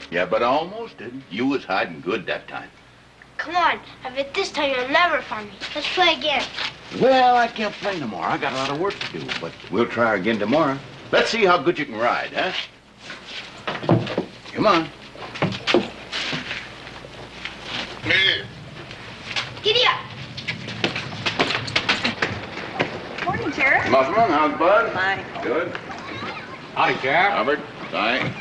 Yeah, but I almost didn't. You was hiding good that time. Come on. I bet this time you'll never find me. Let's play again. Well, I can't play no more. I got a lot of work to do, but we'll try again tomorrow. Let's see how good you can ride, huh? Come on. Giddy up. Morning, Sheriff. Mufflin, how's Bud? Fine. Good. Howdy, Sheriff. Albert, hi.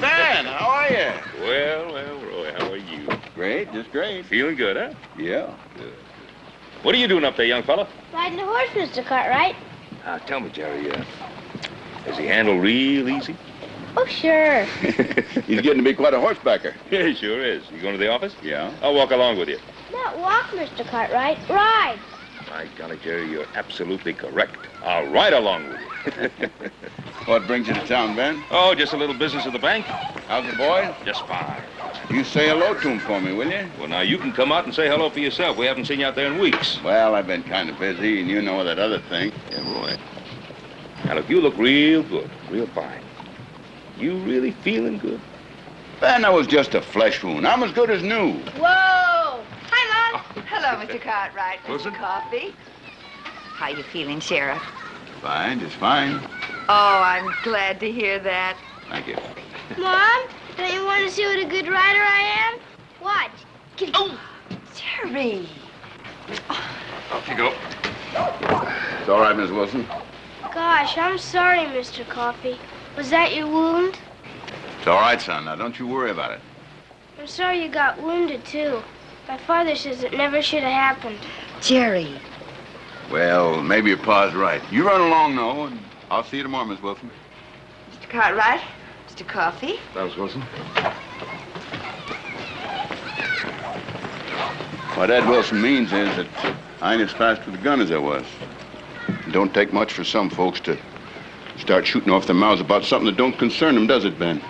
Dan, how are you? Well, Roy, how are you? Great, just great. Feeling good, huh? Yeah. Good. What are you doing up there, young fella? Riding a horse, Mr. Cartwright. Tell me, Jerry, does he handle real easy? Oh, sure. He's getting to be quite a horsebacker. Yeah, he sure is. You going to the office? Yeah. I'll walk along with you. Not walk, Mr. Cartwright. Ride. My golly, Jerry, you're absolutely correct. I'll ride along with you. What brings you to town, Ben? Oh, just a little business at the bank. How's the boy? Just fine. You say hello to him for me, will you? Well, now, you can come out and say hello for yourself. We haven't seen you out there in weeks. Well, I've been kind of busy, and you know that other thing. Yeah, Roy. Now, look, you look real good, real fine. You really feeling good? Ben, that was just a flesh wound. I'm as good as new. Whoa. Hi, Mom. Hello, Mr. Cartwright. Wilson? Mr. Coffee. How you feeling, Sheriff? Fine, just fine. Oh, I'm glad to hear that. Thank you. Mom, don't you want to see what a good rider I am? Watch. Oh, Jerry. Off you go. It's all right, Miss Wilson. Gosh, I'm sorry, Mr. Coffee. Was that your wound? It's all right, son. Now, don't you worry about it. I'm sorry you got wounded, too. My father says it never should have happened. Jerry. Well, maybe your pa's right. You run along, though, and I'll see you tomorrow, Miss Wilson. Mr. Cartwright. Mr. Coffee. Thanks, Wilson. What Ed Wilson means is that I ain't as fast with a gun as I was. It don't take much for some folks to start shooting off their mouths about something that don't concern them, does it, Ben?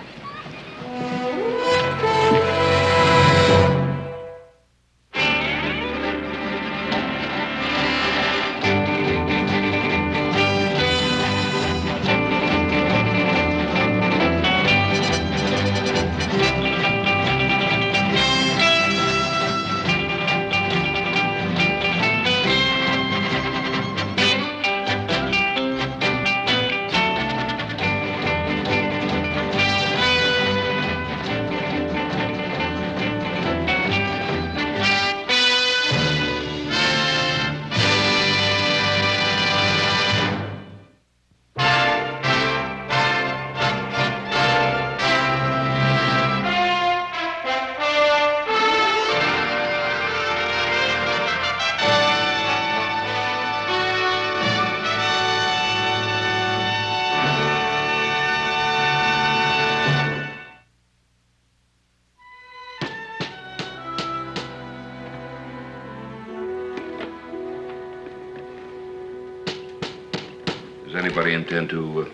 Does anybody intend to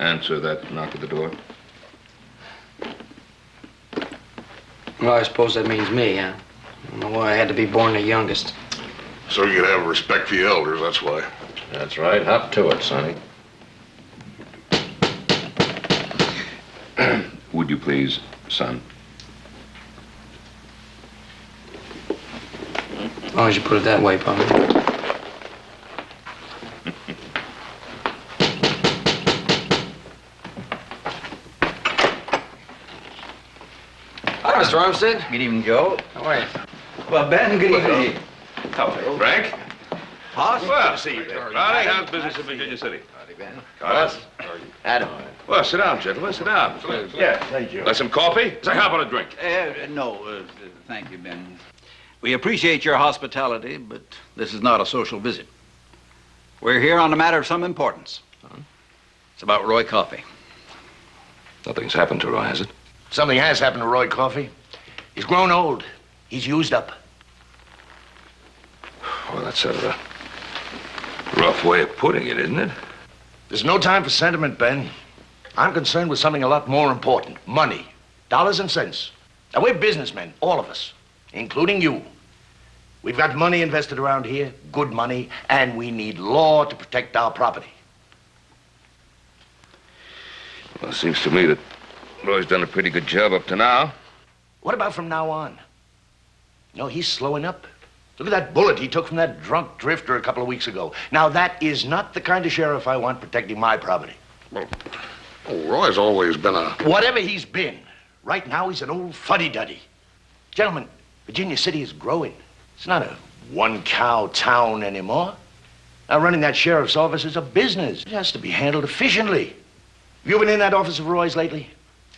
answer that knock at the door? Well, I suppose that means me, huh? I don't know why I had to be born the youngest. So you could have respect for your elders, that's why. That's right. Hop to it, Sonny. Would you please, son? As long as you put it that way, Pop. Hi, Mr. Armstead. Good evening, Joe. How are you? Well, Ben, good evening. Hello, Frank. Hoss? Well, good to see you, Ben. Ronnie, how's business in Virginia City? Howdy, Ben. Carlos? Adam. Well, sit down, gentlemen, sit down. Yeah, thank you. Like some coffee? Say, how about a drink? No, thank you, Ben. We appreciate your hospitality, but this is not a social visit. We're here on a matter of some importance. It's about Roy Coffey. Nothing's happened to Roy, has it? Something has happened to Roy Coffey. He's grown old. He's used up. Well, that's a rough way of putting it, isn't it? There's no time for sentiment, Ben. I'm concerned with something a lot more important. Money. Dollars and cents. Now, we're businessmen, all of us, including you. We've got money invested around here, good money, and we need law to protect our property. Well, it seems to me that Roy's done a pretty good job up to now. What about from now on? No, he's slowing up. Look at that bullet he took from that drunk drifter a couple of weeks ago. Now, that is not the kind of sheriff I want protecting my property. Well, Roy's always been a... Whatever he's been, right now he's an old fuddy-duddy. Gentlemen, Virginia City is growing. It's not a one-cow town anymore. Now, running that sheriff's office is a business. It has to be handled efficiently. Have you been in that office of Roy's lately?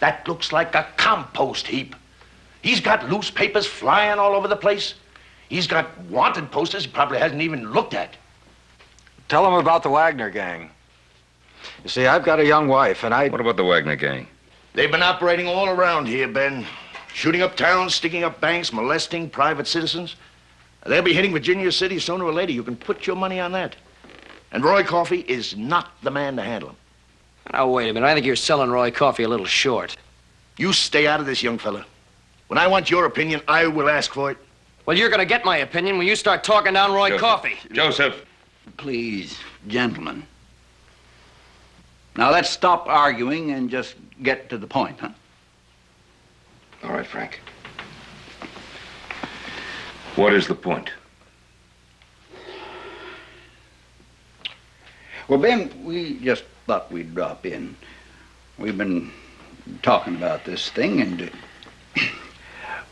That looks like a compost heap. He's got loose papers flying all over the place. He's got wanted posters he probably hasn't even looked at. Tell him about the Wagner gang. You see, I've got a young wife, and What about the Wagner gang? They've been operating all around here, Ben. Shooting up towns, sticking up banks, molesting private citizens. They'll be hitting Virginia City sooner or later. You can put your money on that. And Roy Coffey is not the man to handle them. Now, wait a minute. I think you're selling Roy Coffey a little short. You stay out of this, young fella. When I want your opinion, I will ask for it. Well, you're going to get my opinion when you start talking down Roy Coffey. Joseph. Please, gentlemen. Now, let's stop arguing and just get to the point, huh? All right, Frank. What is the point? Well, Ben, we just thought we'd drop in. We've been talking about this thing, and...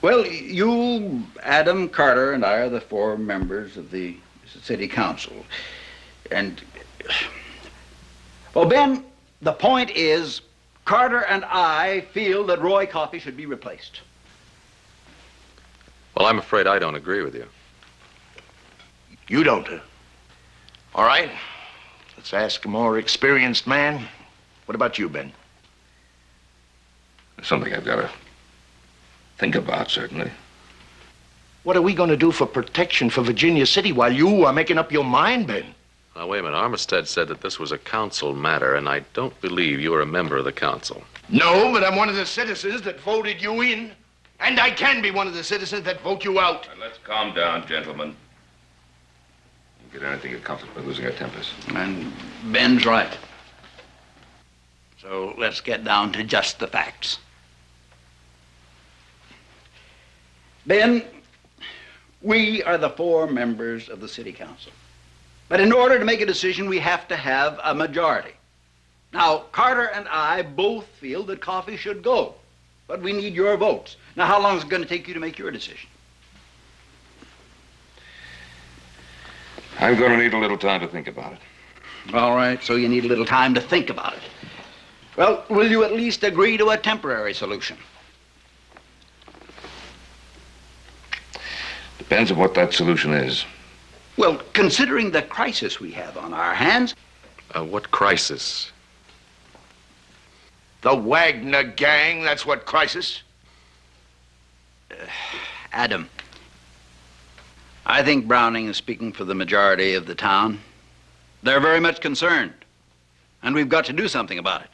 well, you, Adam, Carter, and I are the 4 members of the city council. And... well, Ben, the point is, Carter and I feel that Roy Coffey should be replaced. Well, I'm afraid I don't agree with you. You don't, huh? All right. Let's ask a more experienced man. What about you, Ben? Something I've got to think about, certainly. What are we going to do for protection for Virginia City while you are making up your mind, Ben? Now, wait a minute. Armistead said that this was a council matter, and I don't believe you are a member of the council. No, but I'm one of the citizens that voted you in. And I can be one of the citizens that vote you out. Now, let's calm down, gentlemen. Don't get anything accomplished by losing our tempers. And Ben's right. So let's get down to just the facts. Ben, we are the 4 members of the city council. But in order to make a decision, we have to have a majority. Now, Carter and I both feel that Coffey should go. But we need your votes. Now, how long is it going to take you to make your decision? I'm going to need a little time to think about it. All right, so you need a little time to think about it. Well, will you at least agree to a temporary solution? Depends on what that solution is. Well, considering the crisis we have on our hands... What crisis? The Wagner gang, that's what crisis. Adam, I think Browning is speaking for the majority of the town. They're very much concerned, and we've got to do something about it.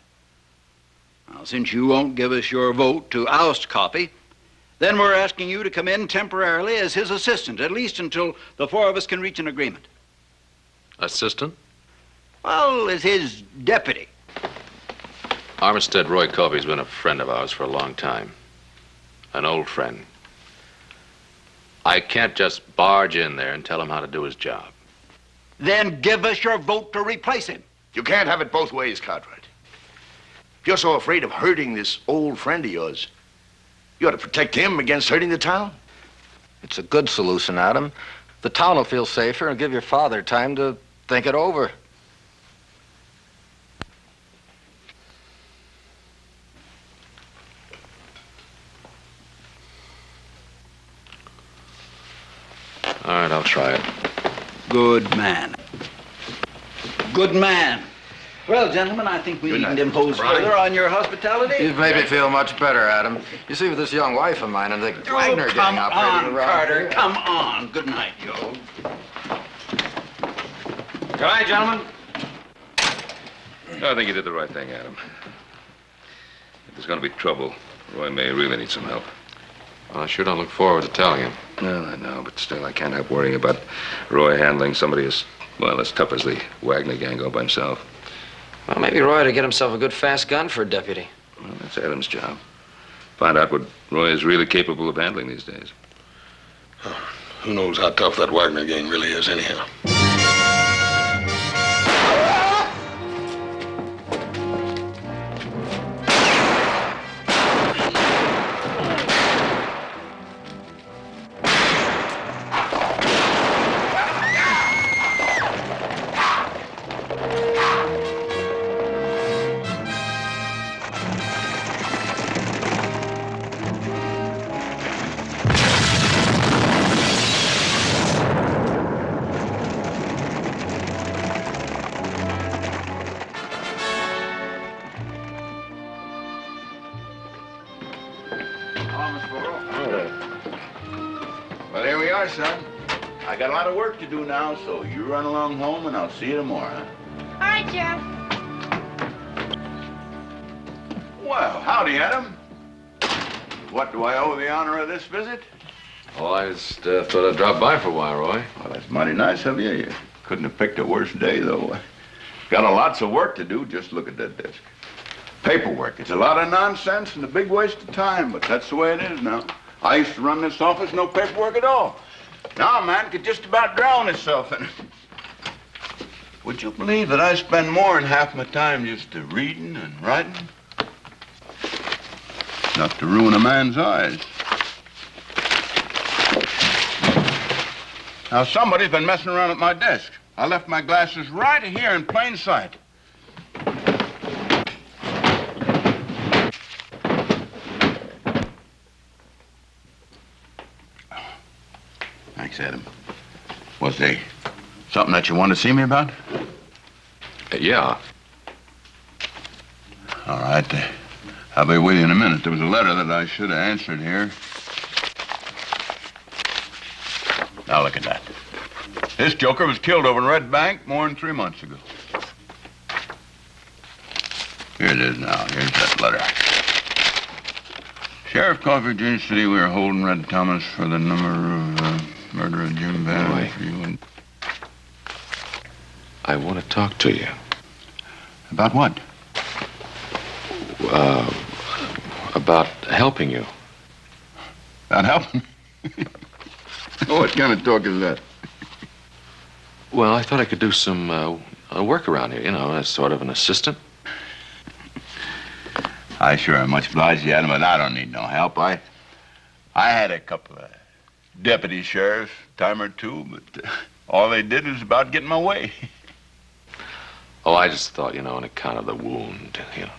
Now, since you won't give us your vote to oust Coffey, then we're asking you to come in temporarily as his assistant, at least until the 4 of us can reach an agreement. Assistant? Well, as his deputy. Armistead Roy Coffey's been a friend of ours for a long time. An old friend. I can't just barge in there and tell him how to do his job. Then give us your vote to replace him. You can't have it both ways, Cartwright. If you're so afraid of hurting this old friend of yours, you ought to protect him against hurting the town. It's a good solution, Adam. The town will feel safer and give your father time to think it over. All right, I'll try it. Good man. Good man. Well, gentlemen, I think we Good needn't night. impose Right. further on your hospitality. You've made me feel much better, Adam. You see, with this young wife of mine and the Wagner getting come operated on, around Carter, here. come on. Good night, yo. Good night, gentlemen. I think you did the right thing, Adam. If there's going to be trouble, Roy may really need some help. Well, I sure don't look forward to telling him. Well, I know, but still, I can't help worrying about Roy handling somebody as, well, as tough as the Wagner gang all by himself. Well, maybe Roy ought to get himself a good fast gun for a deputy. Well, that's Adam's job. Find out what Roy is really capable of handling these days. Who knows how tough that Wagner gang really is, anyhow? Well, here we are, son. I got a lot of work to do now, so you run along home, and I'll see you tomorrow, huh? All right, Sheriff. Well, howdy, Adam. What do I owe the honor of this visit? Oh, I just thought I'd drop by for a while, Roy. Well, that's mighty nice of you. You couldn't have picked a worse day, though. Got a lots of work to do. Just look at that desk. Paperwork. It's a lot of nonsense and a big waste of time, but that's the way it is now. I used to run this office, no paperwork at all. Now a man could just about drown himself in it. Would you believe that I spend more than half my time just reading and writing? Enough to ruin a man's eyes. Now, somebody's been messing around at my desk. I left my glasses right here in plain sight. Thanks, Adam. Was there something that you wanted to see me about? Yeah. All right. I'll be with you in a minute. There was a letter that I should have answered here. Now look at that. This joker was killed over in Red Bank more than 3 months ago. Here it is now. Here's that letter. Sheriff called Virginia City. We are holding Red Thomas for the number of murder of Jim Van. Roy. For you and... I want to talk to you. About what? About helping you. About helping? What kind of talk is that? Well, I thought I could do some work around here, you know, as sort of an assistant. I sure am much obliged to you, Adam, but I don't need no help. I had a couple of deputy sheriffs, time or two, but all they did was about get in my way. Oh, I just thought, you know, on account of the wound, you know.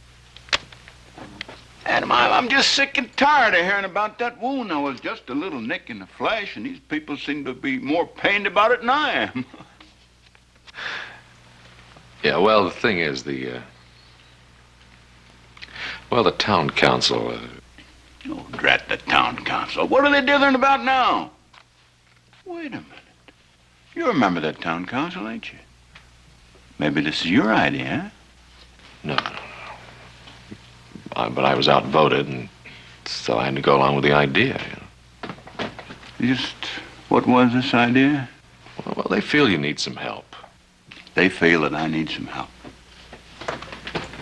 Adam, I'm just sick and tired of hearing about that wound. I was just a little nick in the flesh, and these people seem to be more pained about it than I am. Yeah, well, the thing is, the town council... Oh, drat the town council. What are they dithering about now? Wait a minute. You remember that town council, ain't you? Maybe this is your idea, huh? No. But I was outvoted, and so I had to go along with the idea, you know. Just what was this idea? Well, they feel you need some help. They feel that I need some help.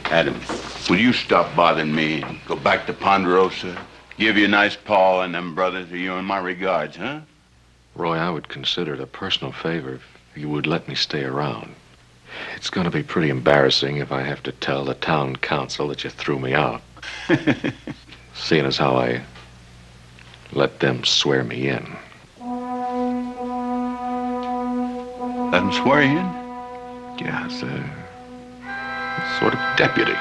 Adam, will you stop bothering me and go back to Ponderosa? Give you a nice paw and them brothers of you and my regards, huh? Roy, I would consider it a personal favor if you would let me stay around. It's going to be pretty embarrassing if I have to tell the town council that you threw me out. Seeing as how I let them swear me in. Let them swear you in? Yeah, it's a sort of deputy.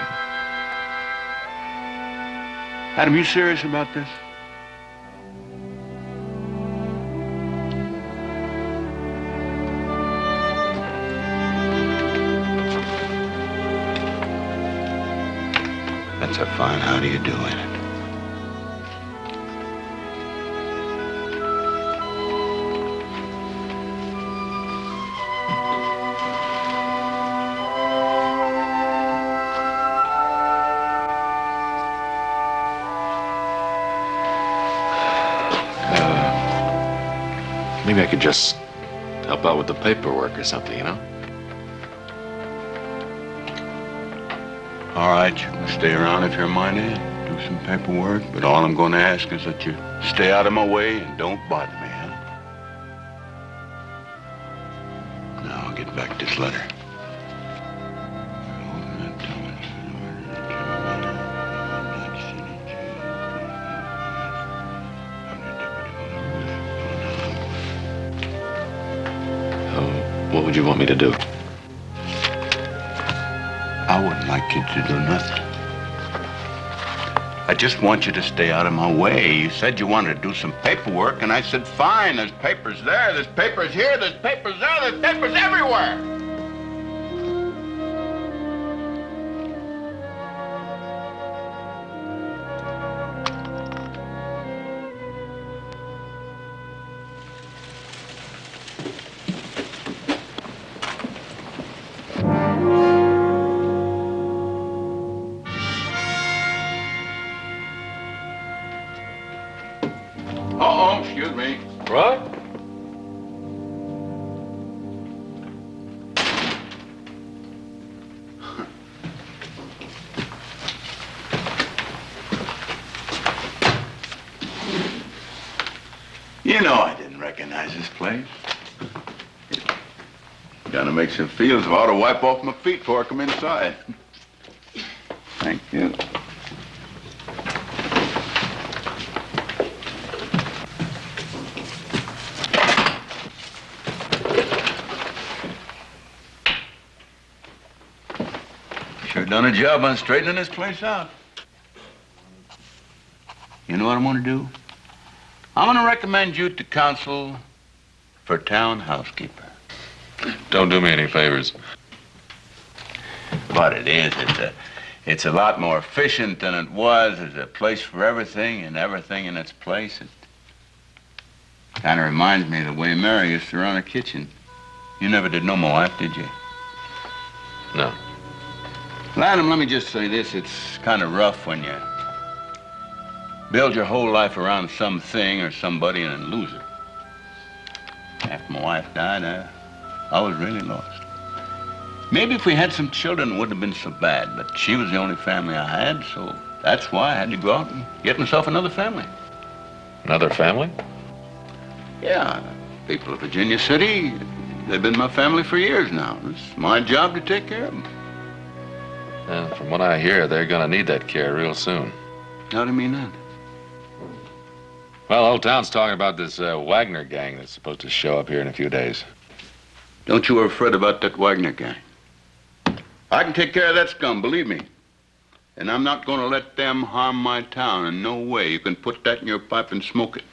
Adam, you serious about this? That's a fine how do you do, ain't it? Maybe I could just help out with the paperwork or something, you know? All right, you can stay around if you're minded, do some paperwork, but all I'm going to ask is that you stay out of my way and don't bother me, huh? Now I'll get back to this letter. What would you want me to do? I wouldn't like you to do nothing. I just want you to stay out of my way. You said you wanted to do some paperwork, and I said, fine, there's papers there, there's papers here, there's papers there, there's papers everywhere. Uh-oh, excuse me. What? You know I didn't recognize this place. Gonna make some feels if I ought to wipe off my feet before I come inside. Thank you. Sure done a job on straightening this place out. You know what I'm gonna do? I'm gonna recommend you to council for town housekeeper. Don't do me any favors. But it is. It's a lot more efficient than it was. There's a place for everything and everything in its place. It kind of reminds me of the way Mary used to run a kitchen. You never did know my wife, did you? No. Well, Adam, let me just say this. It's kind of rough when you build your whole life around something or somebody and then lose it. After my wife died, I was really lost. Maybe if we had some children, it wouldn't have been so bad, but she was the only family I had, so that's why I had to go out and get myself another family. Another family? Yeah, people of Virginia City, they've been my family for years now. It's my job to take care of them. And from what I hear, they're gonna need that care real soon. How do you mean that? Well, old town's talking about this Wagner gang that's supposed to show up here in a few days. Don't you ever fret about that Wagner gang. I can take care of that scum, believe me. And I'm not going to let them harm my town in no way. You can put that in your pipe and smoke it.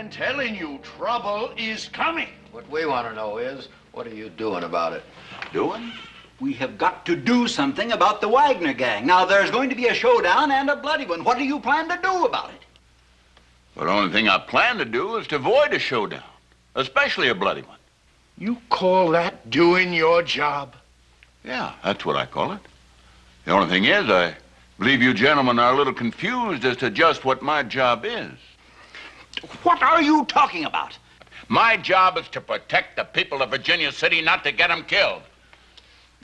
Telling you, trouble is coming. What we want to know is, what are you doing about it? Doing? We have got to do something about the Wagner gang. Now, there's going to be a showdown and a bloody one. What do you plan to do about it? Well, the only thing I plan to do is to avoid a showdown, especially a bloody one. You call that doing your job? Yeah, that's what I call it. The only thing is, I believe you gentlemen are a little confused as to just what my job is. What are you talking about? My job is to protect the people of Virginia City, not to get them killed.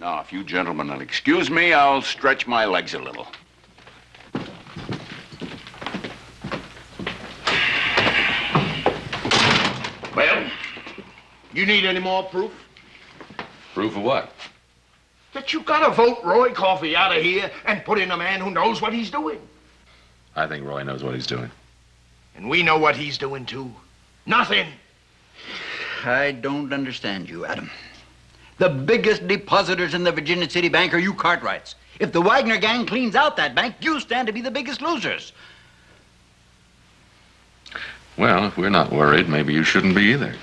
Now, if you gentlemen will excuse me, I'll stretch my legs a little. You need any more proof? Proof of what? That you gotta vote Roy Coffey out of here and put in a man who knows what he's doing. I think Roy knows what he's doing. And we know what he's doing, too. Nothing. I don't understand you, Adam. The biggest depositors in the Virginia City Bank are you Cartwrights. If the Wagner gang cleans out that bank, you stand to be the biggest losers. Well, if we're not worried, maybe you shouldn't be either.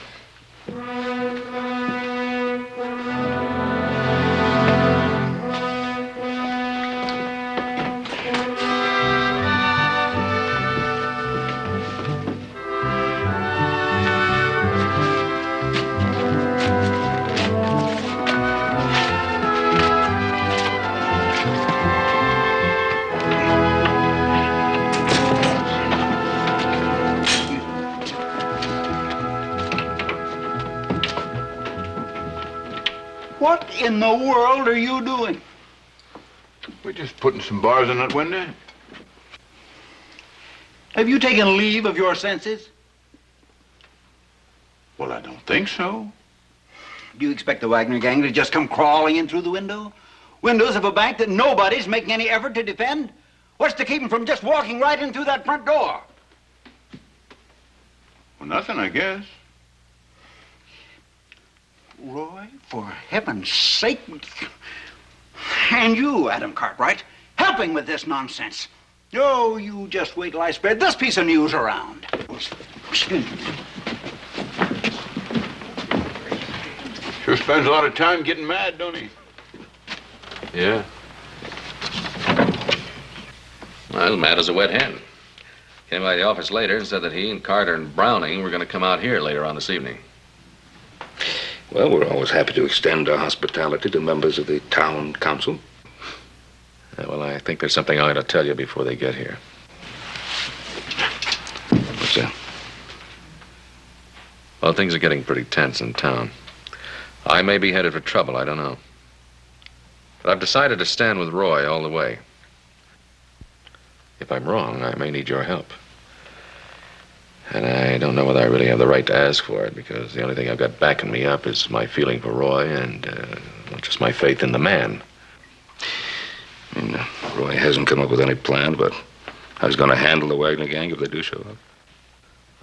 What in the world are you doing? We're just putting some bars in that window. Have you taken leave of your senses? Well, I don't think so. Do you expect the Wagner gang to just come crawling in through the window? Windows of a bank that nobody's making any effort to defend? What's to keep them from just walking right in through that front door? Well, nothing, I guess. Roy, for heaven's sake. And you, Adam Cartwright, helping with this nonsense. Oh, you just wait till I spread this piece of news around. Sure spends a lot of time getting mad, don't he? Yeah. Well, mad as a wet hen. Came by the office later and said that he and Carter and Browning were going to come out here later on this evening. Well, we're always happy to extend our hospitality to members of the town council. Well, I think there's something I ought to tell you before they get here. What's that? Well, things are getting pretty tense in town. I may be headed for trouble, I don't know. But I've decided to stand with Roy all the way. If I'm wrong, I may need your help. And I don't know whether I really have the right to ask for it, because the only thing I've got backing me up is my feeling for Roy and just my faith in the man. I mean, Roy hasn't come up with any plan about how he's going to handle the Wagner gang if they do show up.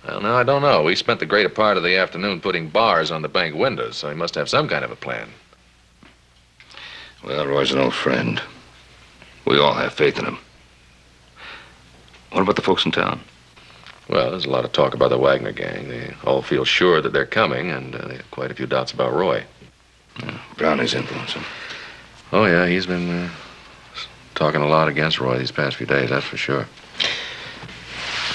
Well, no, I don't know. We spent the greater part of the afternoon putting bars on the bank windows, so he must have some kind of a plan. Well, Roy's an old friend. We all have faith in him. What about the folks in town? Well, there's a lot of talk about the Wagner gang. They all feel sure that they're coming, and they have quite a few doubts about Roy. Yeah, Browning's influence him. Oh, yeah, he's been talking a lot against Roy these past few days, that's for sure.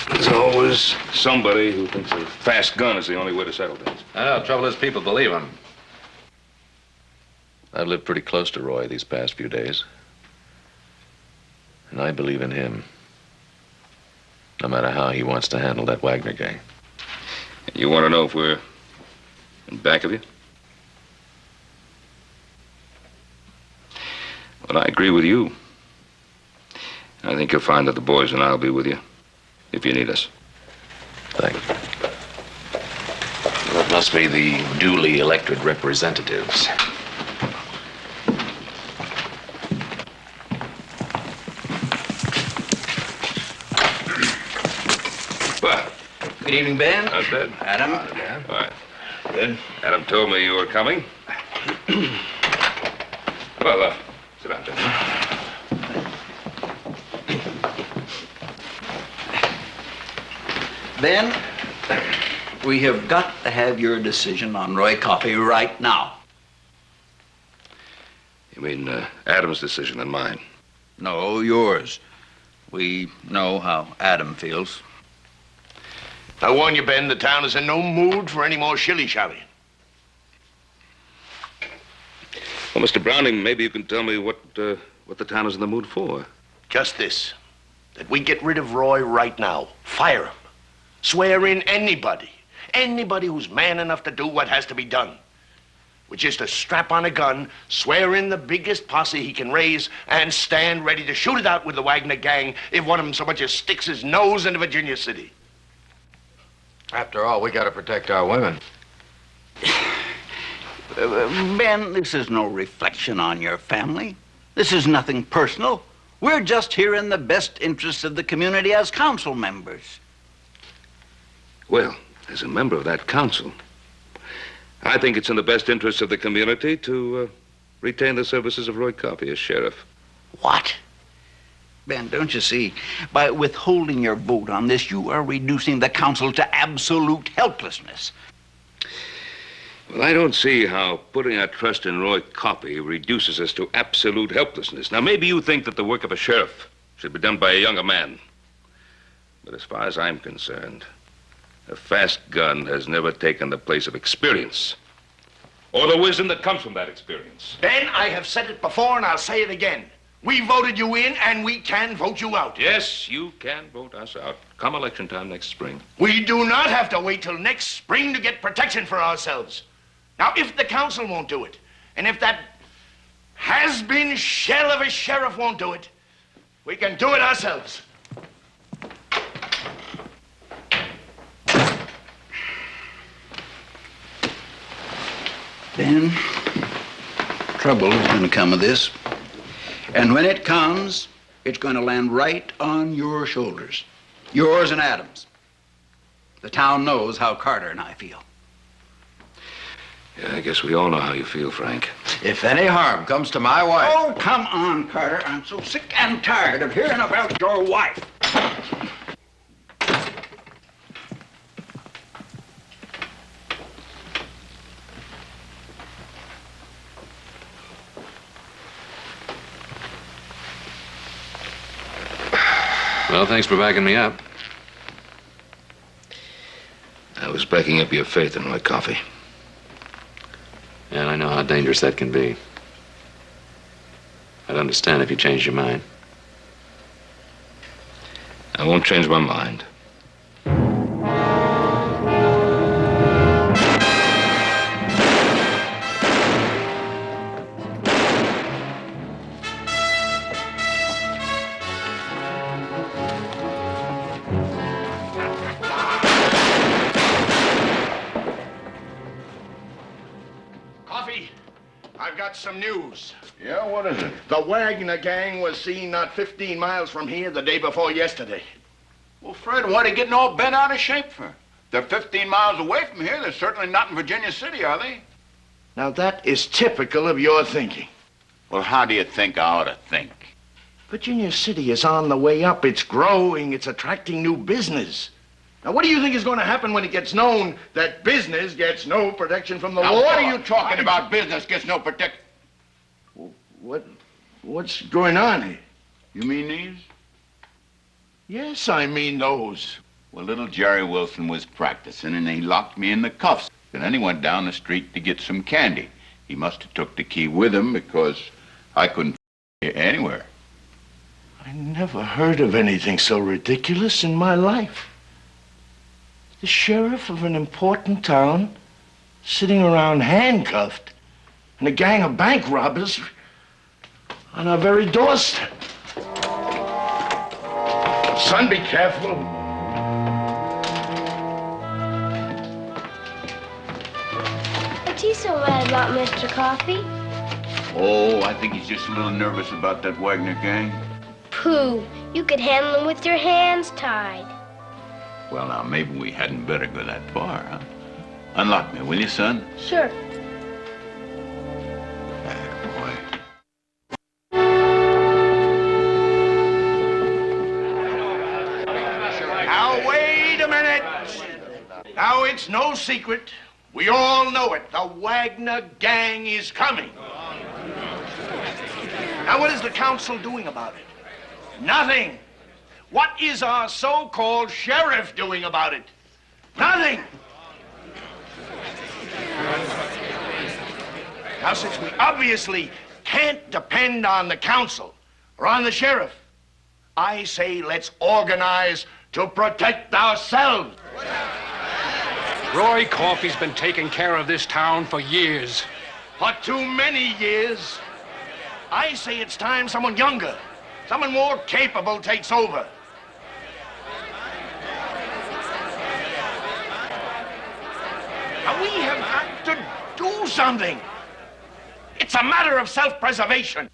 There's always somebody who thinks a fast gun is the only way to settle things. I know, the trouble is people believe him. I've lived pretty close to Roy these past few days. And I believe in him. No matter how he wants to handle that Wagner gang. You want to know if we're in back of you? Well, I agree with you. I think you'll find that the boys and I'll be with you if you need us. Thank you. That must be the duly elected representatives. Good evening, Ben. How's that? Adam. All right. Ben? Adam told me you were coming. Well, sit down, Ben. Ben, we have got to have your decision on Roy Coffey right now. You mean Adam's decision and mine? No, yours. We know how Adam feels. I warn you, Ben, the town is in no mood for any more shilly-shallying. Well, Mr. Browning, maybe you can tell me what the town is in the mood for. Just this, that we get rid of Roy right now. Fire him. Swear in anybody who's man enough to do what has to be done. With just a strap on a gun, swear in the biggest posse he can raise, and stand ready to shoot it out with the Wagner gang if one of them so much as sticks his nose into Virginia City. After all, we gotta protect our women. Ben, this is no reflection on your family. This is nothing personal. We're just here in the best interests of the community as council members. Well, as a member of that council, I think it's in the best interest of the community to retain the services of Roy Coffey as sheriff. What? Ben, don't you see? By withholding your vote on this, you are reducing the council to absolute helplessness. Well, I don't see how putting our trust in Roy Coffey reduces us to absolute helplessness. Now, maybe you think that the work of a sheriff should be done by a younger man. But as far as I'm concerned, a fast gun has never taken the place of experience or the wisdom that comes from that experience. Ben, I have said it before and I'll say it again. We voted you in and we can vote you out. Yes, you can vote us out come election time next spring. We do not have to wait till next spring to get protection for ourselves. Now, if the council won't do it, and if that has-been shell of a sheriff won't do it, we can do it ourselves. Ben, trouble is going to come of this. And when it comes, it's going to land right on your shoulders. Yours and Adam's. The town knows how Carter and I feel. Yeah, I guess we all know how you feel, Frank. If any harm comes to my wife... Oh, come on, Carter. I'm so sick and tired of hearing about your wife. Well, thanks for backing me up. I was backing up your faith in Roy Coffey. And I know how dangerous that can be. I'd understand if you changed your mind. I won't change my mind. Some news. Yeah, what is it? The Wagner gang was seen not 15 miles from here the day before yesterday. Well, Fred, what are they getting all bent out of shape for? They're 15 miles away from here. They're certainly not in Virginia City, are they? Now, that is typical of your thinking. Well, how do you think I ought to think? Virginia City is on the way up. It's growing. It's attracting new business. Now, what do you think is going to happen when it gets known that business gets no protection from the law? Now, what are you talking about? Business gets no protection. What's going on here? You mean these? Yes, I mean those. Well, little Jerry Wilson was practicing, and he locked me in the cuffs. And then he went down the street to get some candy. He must have took the key with him because I couldn't find it anywhere. I never heard of anything so ridiculous in my life. The sheriff of an important town sitting around handcuffed and a gang of bank robbers on our very doorstep. Son, be careful. What's he so mad about, Mr. Coffey? Oh, I think he's just a little nervous about that Wagner gang. Pooh, you could handle him with your hands tied. Well, now, maybe we hadn't better go that far, huh? Unlock me, will you, son? Sure. Boy. Now, wait a minute. Now, it's no secret. We all know it. The Wagner gang is coming. Now, what is the council doing about it? Nothing. What is our so-called sheriff doing about it? Nothing. Now, since we obviously can't depend on the council or on the sheriff, I say let's organize to protect ourselves. Roy Coffey's been taking care of this town for years. For too many years. I say it's time someone younger, someone more capable takes over. Now, we have got to do something. It's a matter of self-preservation.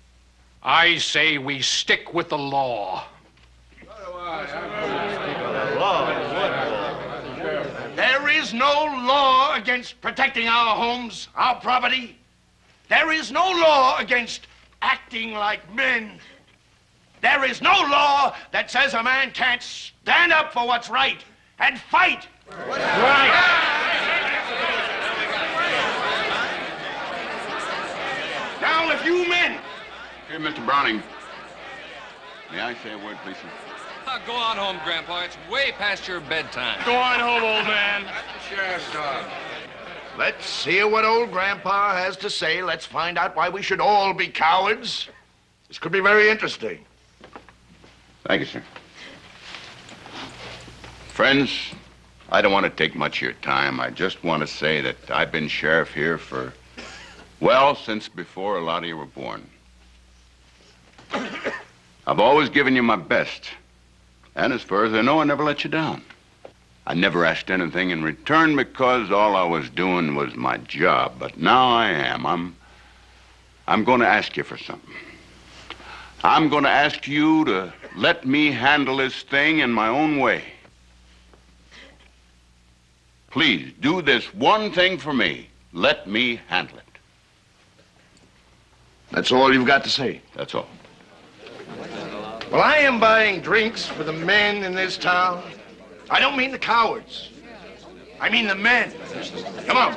I say we stick with the law. There is no law against protecting our homes, our property. There is no law against acting like men. There is no law that says a man can't stand up for what's right and fight. Right. Now, if you men... Here, Mr. Browning. May I say a word, please, sir? Go on home, Grandpa. It's way past your bedtime. Go on home, old man. That's the sheriff's dog. Let's hear what old Grandpa has to say. Let's find out why we should all be cowards. This could be very interesting. Thank you, sir. Friends, I don't want to take much of your time. I just want to say that I've been sheriff here for, well, since before a lot of you were born. I've always given you my best. And as far as I know, I never let you down. I never asked anything in return because all I was doing was my job. But now I am. I'm going to ask you for something. I'm going to ask you to let me handle this thing in my own way. Please, do this one thing for me. Let me handle it. That's all you've got to say? That's all. Well, I am buying drinks for the men in this town. I don't mean the cowards. I mean the men. Come on.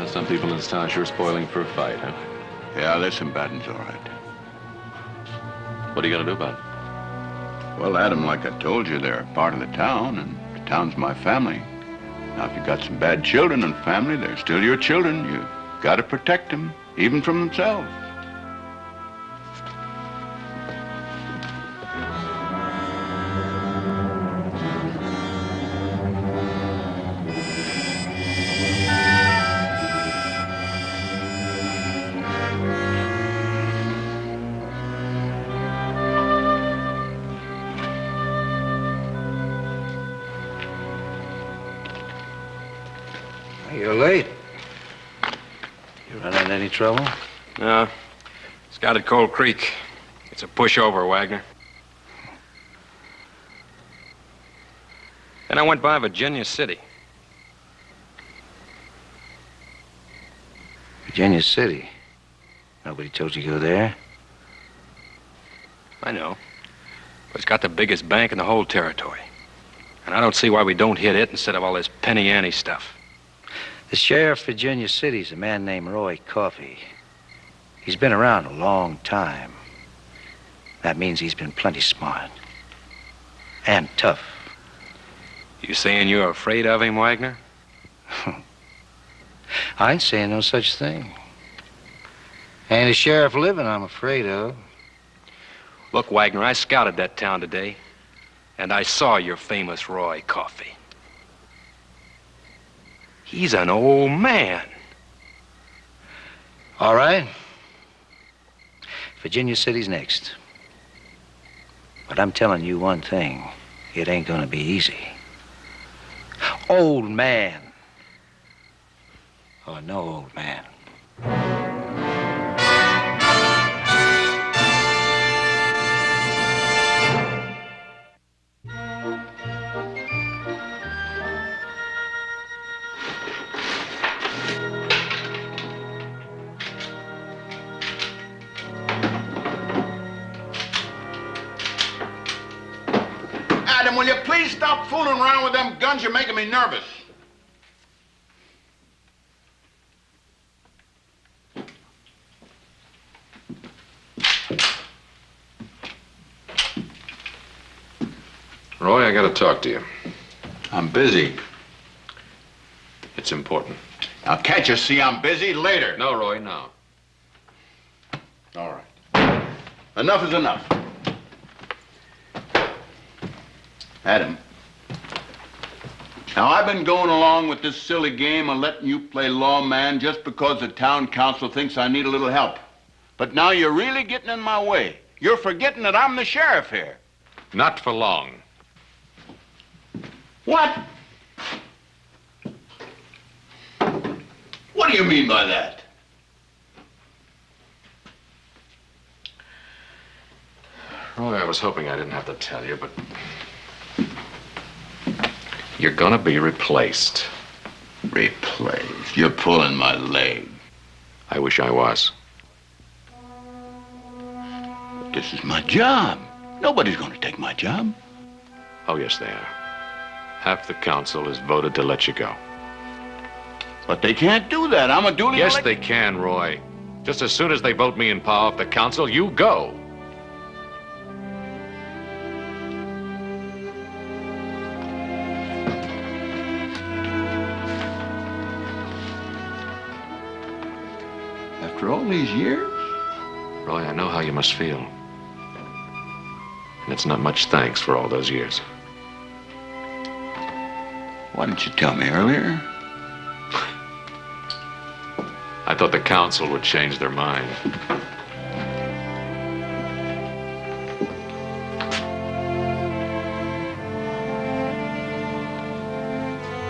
Some people in this town sure spoiling for a fight, huh? Yeah, there's some bad ones, all right. What are you going to do about it? Well, Adam, like I told you, they're part of the town, and the town's my family. Now, if you got some bad children in the family, they're still your children. You got to protect them, even from themselves. You're late. You run into any trouble? No. Scouted Cold Creek. It's a pushover, Wagner. Then I went by Virginia City. Virginia City? Nobody told you to go there? I know. But it's got the biggest bank in the whole territory. And I don't see why we don't hit it instead of all this penny-ante stuff. The sheriff of Virginia City's a man named Roy Coffey. He's been around a long time. That means he's been plenty smart. And tough. You saying you're afraid of him, Wagner? I ain't saying no such thing. Ain't a sheriff living I'm afraid of. Look, Wagner, I scouted that town today, and I saw your famous Roy Coffey. He's an old man. All right. Virginia City's next. But I'm telling you one thing. It ain't gonna be easy. Old man. Or no old man. Adam, will you please stop fooling around with them guns? You're making me nervous. Roy, I gotta talk to you. I'm busy. It's important. Now, can't you see I'm busy? Later. No, Roy, no. All right. Enough is enough. Adam. Now, I've been going along with this silly game of letting you play lawman just because the town council thinks I need a little help. But now you're really getting in my way. You're forgetting that I'm the sheriff here. Not for long. What? What do you mean by that? Roy, I was hoping I didn't have to tell you, but you're gonna be replaced. Replaced? You're pulling my leg. I wish I was. But this is my job. Nobody's gonna take my job. Oh, yes, they are. Half the council has voted to let you go. But they can't do that. I'm a duly Yes, elected... they can, Roy. Just as soon as they vote me in power of the council, you go. After all these years? Roy, I know how you must feel. And it's not much thanks for all those years. Why didn't you tell me earlier? I thought the council would change their mind.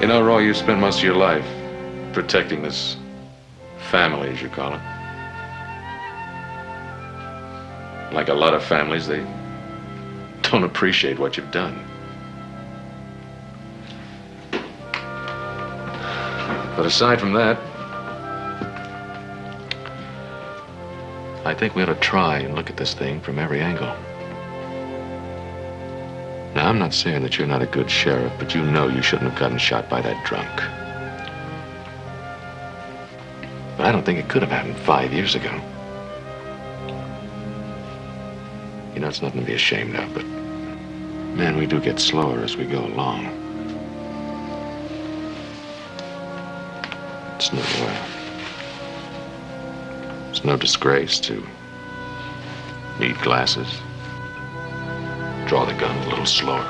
You know, Roy, you spent most of your life protecting this family, as you call it. Like a lot of families, they don't appreciate what you've done. But aside from that, I think we ought to try and look at this thing from every angle. Now, I'm not saying that you're not a good sheriff, but you know you shouldn't have gotten shot by that drunk. But I don't think it could have happened 5 years ago. You know, it's nothing to be ashamed of, but, man, we do get slower as we go along. It's no disgrace to need glasses, draw the gun a little slower.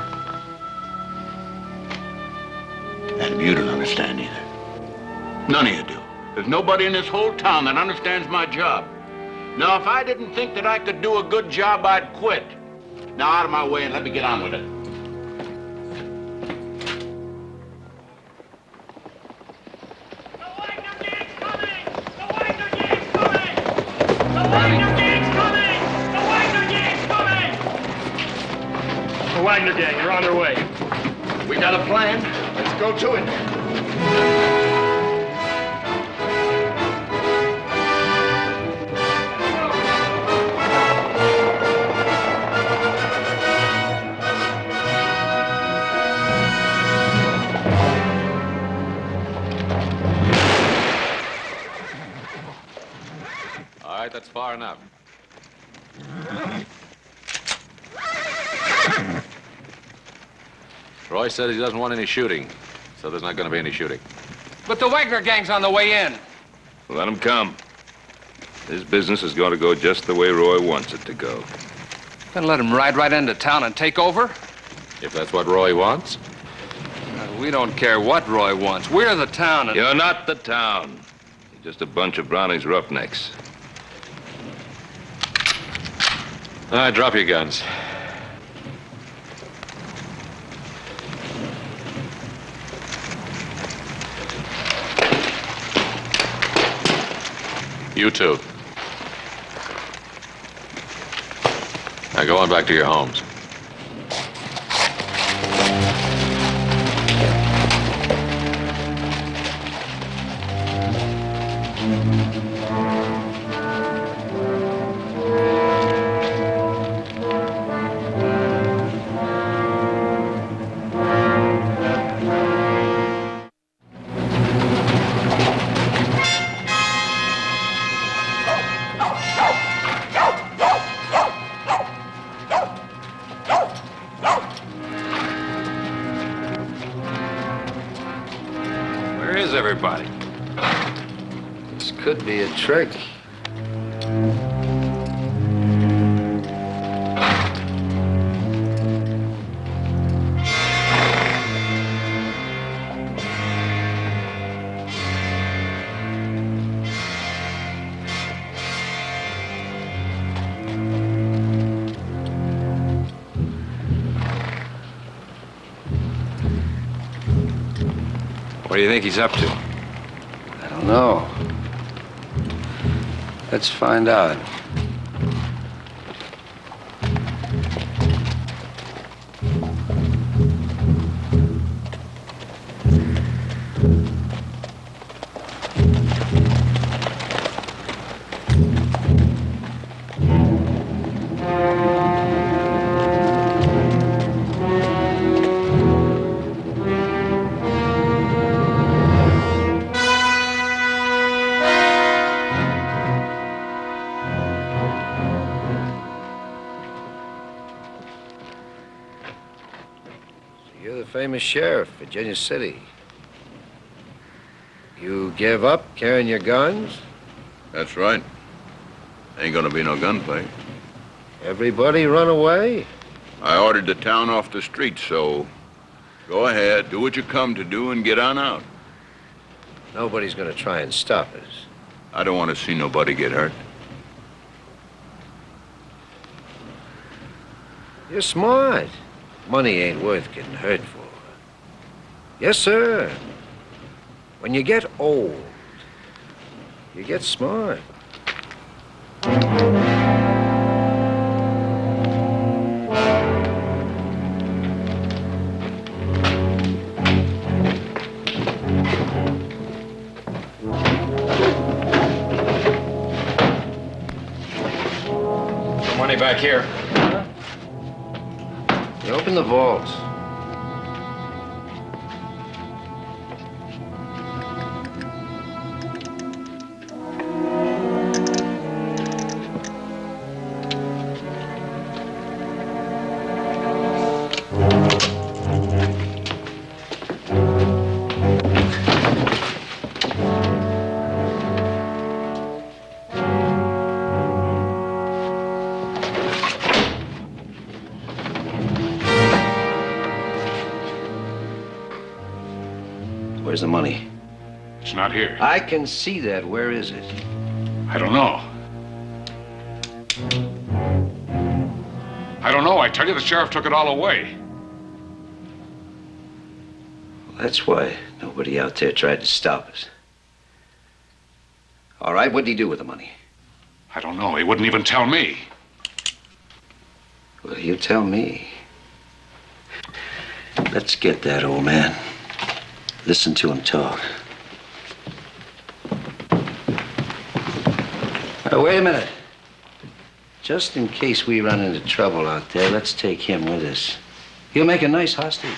And you don't understand either. None of you do. There's nobody in this whole town that understands my job. Now, if I didn't think that I could do a good job, I'd quit. Now, out of my way and let me get on with it. The Wagner gang, you're on their way. We got a plan. Let's go to it. All right, that's far enough. Roy said he doesn't want any shooting, so there's not going to be any shooting. But the Wagner gang's on the way in. Let him come. This business is going to go just the way Roy wants it to go. Then let him ride right into town and take over? If that's what Roy wants. We don't care what Roy wants. We're the town and... You're not the town. You're just a bunch of Browning's roughnecks. All right, drop your guns. You too. Now go on back to your homes. Where is everybody? This could be a trick. What do you think he's up to? I don't know. Let's find out. You're the famous sheriff, Virginia City. You give up carrying your guns? That's right. Ain't gonna be no gunfight. Everybody run away? I ordered the town off the street, so go ahead, do what you come to do and get on out. Nobody's gonna try and stop us. I don't want to see nobody get hurt. You're smart. Money ain't worth getting hurt for. Yes, sir. When you get old, you get smart. Money back here. You open the vaults. Where's the money? It's not here. I can see that. Where is it? I don't know. I don't know. I tell you, the sheriff took it all away. Well, that's why nobody out there tried to stop us. All right, what'd he do with the money? I don't know. He wouldn't even tell me. Well, you tell me. Let's get that old man. Listen to him talk. Wait a minute. Just in case we run into trouble out there, let's take him with us. He'll make a nice hostage.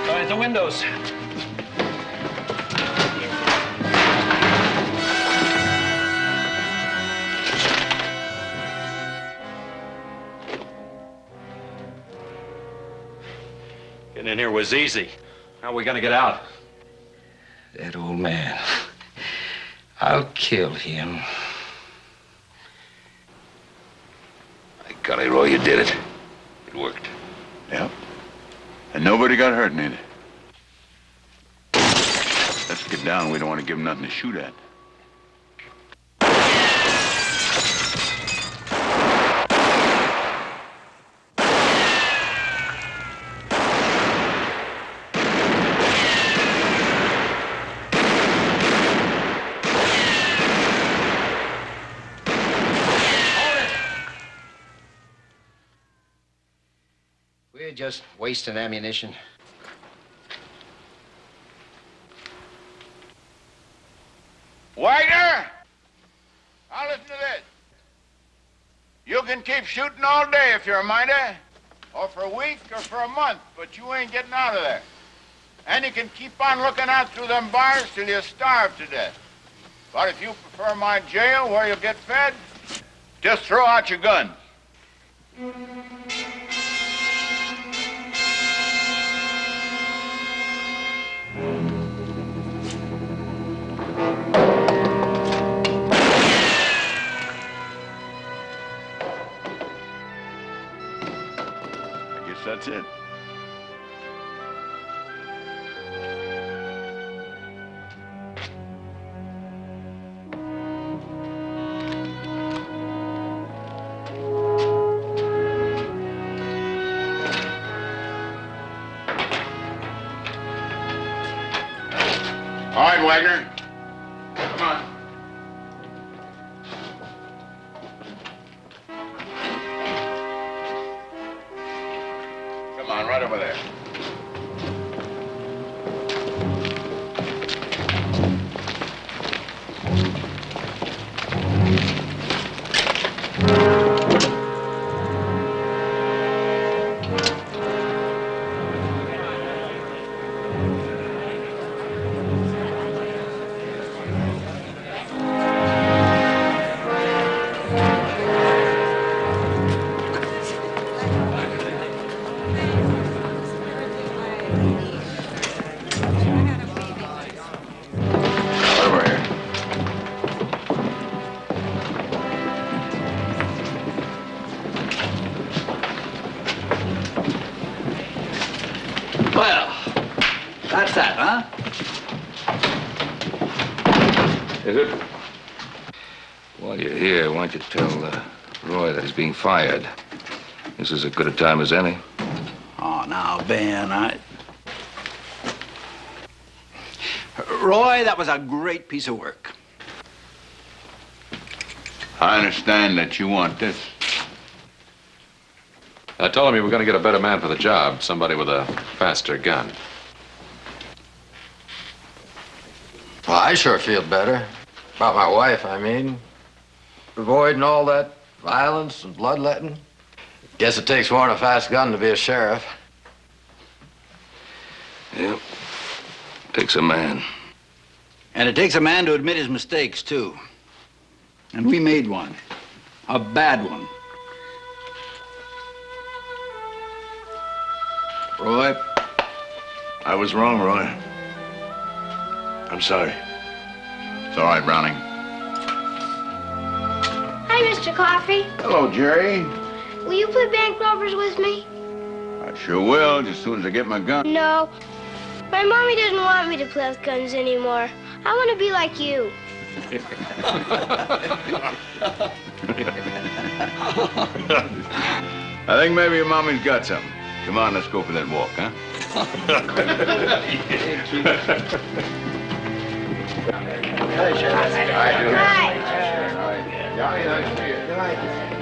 All right, the windows. Getting in here was easy. How are we gonna get out? That old man. I'll kill him. By golly, Roy, you did it. It worked. Yep. And nobody got hurt neither. Let's get down. We don't want to give them nothing to shoot at. We're just wasting ammunition. Wagner! Now listen to this. You can keep shooting all day if you're a minder, or for a week, or for a month, but you ain't getting out of there. And you can keep on looking out through them bars till you starve to death. But if you prefer my jail where you'll get fed, just throw out your gun. I guess that's it. All right, Wagner. Come on. Come on, right over there. Over here. Well, that's that, huh? Is it? While you're here, why don't you tell Roy that he's being fired? This is as good a time as any. Oh, now, Ben, Roy, that was a great piece of work. I understand that you want this. I told him you were going to get a better man for the job, somebody with a faster gun. Well, I sure feel better. About my wife, I mean. Avoiding all that violence and bloodletting. Guess it takes more than a fast gun to be a sheriff. Yep. Takes a man. And it takes a man to admit his mistakes, too. And we made one. A bad one. Roy? I was wrong, Roy. I'm sorry. It's all right, Browning. Hi, Mr. Coffee. Hello, Jerry. Will you play bank robbers with me? I sure will, just as soon as I get my gun. No. My mommy doesn't want me to play with guns anymore. I want to be like you. I think maybe your mommy's got something. Come on, let's go for that walk, huh? Hi. Johnny, nice to see you.